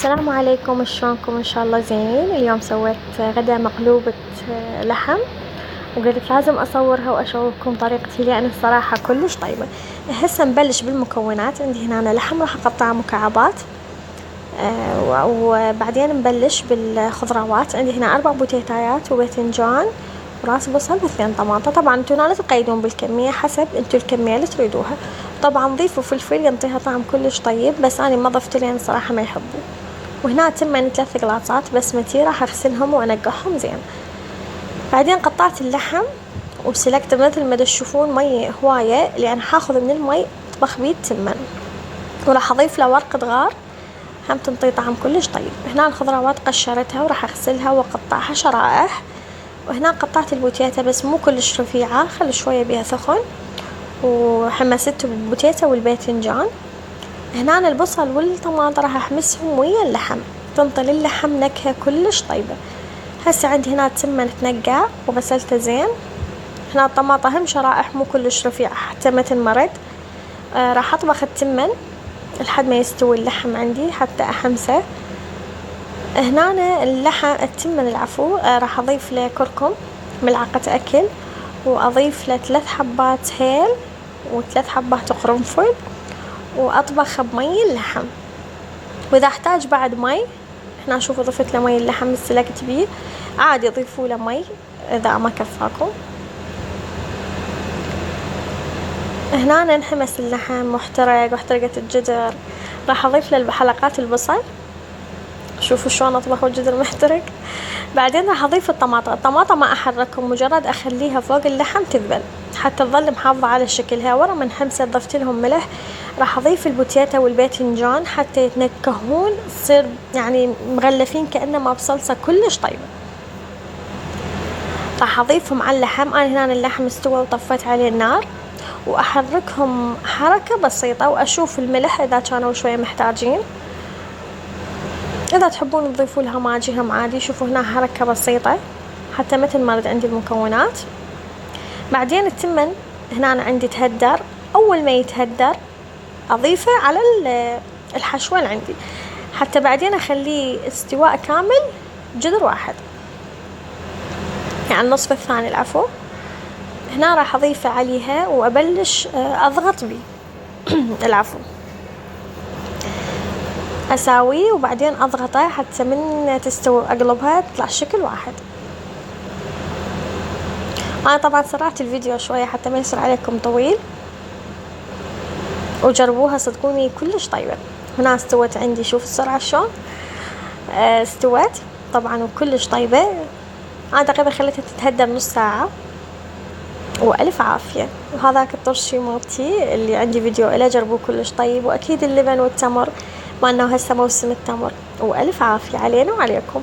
السلام عليكم، شلونكم؟ ان شاء الله زين. اليوم سويت غدا مقلوبة لحم وقلت لازم اصورها واشوفكم طريقتي لان الصراحة كلش طيبة. هسه نبلش بالمكونات. عندي هنا لحم راح اقطعه مكعبات، وبعدين نبلش بالخضروات. عندي هنا 4 بوتيتايات وباذنجان وراس بصل و2 طماطة. طبعا انتو لا تقيدون بالكمية، حسب انتو الكمية اللي تريدوها. طبعا ضيفوا فلفل ينطيها طعم كلش طيب، بس انا ما ضفت لين صراحة ما يحبوا. وهنا تمن 3 قلاصات بسمتي راح اغسلهم وانقعهم زين. بعدين قطعت اللحم وسلقته مثل ما تشوفون مي هواية، لان حاخذ من المي اطبخ بيه التمن، وراح اضيف له ورقة غار هم تنطي طعم كلش طيب. هنا الخضروات قشرتها وراح اغسلها واقطعها شرائح. وهنا قطعت البوتيتا بس مو كلش رفيعة، خلي شوية بيها ثخن، وحمسته بالبوتيتا والباذنجان. هنا البصل والطماطم راح احمسهم ويا اللحم، تنطي للحم نكهة كلش طيبة. هسه عندي هنا التمن تنقع وغسلته زين. هنا الطماطة هم شرائح مو كلش رفيعة حتى ما تنمرد. راح اطبخ التمن لحد ما يستوي اللحم عندي حتى احمسه. هنا التمن العفو، راح اضيف له كركم ملعقة اكل، واضيف له 3 حبات هيل و3 حبات قرنفل، واطبخ بمي اللحم. واذا احتاج بعد مي، هنا شوفوا ضفت له مي اللحم سلقت بيه، عادي ضيفوا له مي اذا ما كفاكم. هنا انحمس اللحم واحترقت الجدر، راح اضيف له حلقات البصل. شوفوا شلون اطبخوا الجدر محترق. بعدين راح اضيف الطماطة ما احركهم، مجرد اخليها فوق اللحم تذبل حتى تظل محافظة على شكلها. ورا من حمسة ضفت لهم ملح. راح اضيف البوتيتا والباذنجان حتى يتنكهون، تصير يعني مغلفين كأنما بصلصة كلش طيبة. راح اضيفهم على اللحم. انا هنا اللحم استوى وطفيت عليه النار، واحركهم حركة بسيطة واشوف الملح اذا كانوا شوية محتاجين. اذا تحبون تضيفوا لها ماجي هم عادي. شوفوا هنا حركة بسيطة حتى ما تنمرد عندي المكونات. بعدين التمن هنا أنا عندي تهدر. اول ما يتهدر اضيفه على الحشوة اللي عندي حتى بعدين اخليه استواء كامل جذر واحد، يعني النصف الثاني العفو. هنا راح اضيفه عليها وابلش اضغط بيه العفو، اساويه وبعدين اضغطه حتى من تستوي اقلبها تطلع شكل واحد. انا طبعا سرعت الفيديو شوية حتى ما يصير عليكم طويل، وجربوها صدقوني كلش طيبة. هنا استوت عندي، شوف السرعة شلون استوت طبعا وكلش طيبة. انا تقريبا خليتها تتهدر نص ساعة، والف عافية. وهذاك الطرشي مالتي اللي عندي فيديو إله، جربوه كلش طيب. واكيد اللبن والتمر، ما انه هسه موسم التمر. والف عافية علينا وعليكم.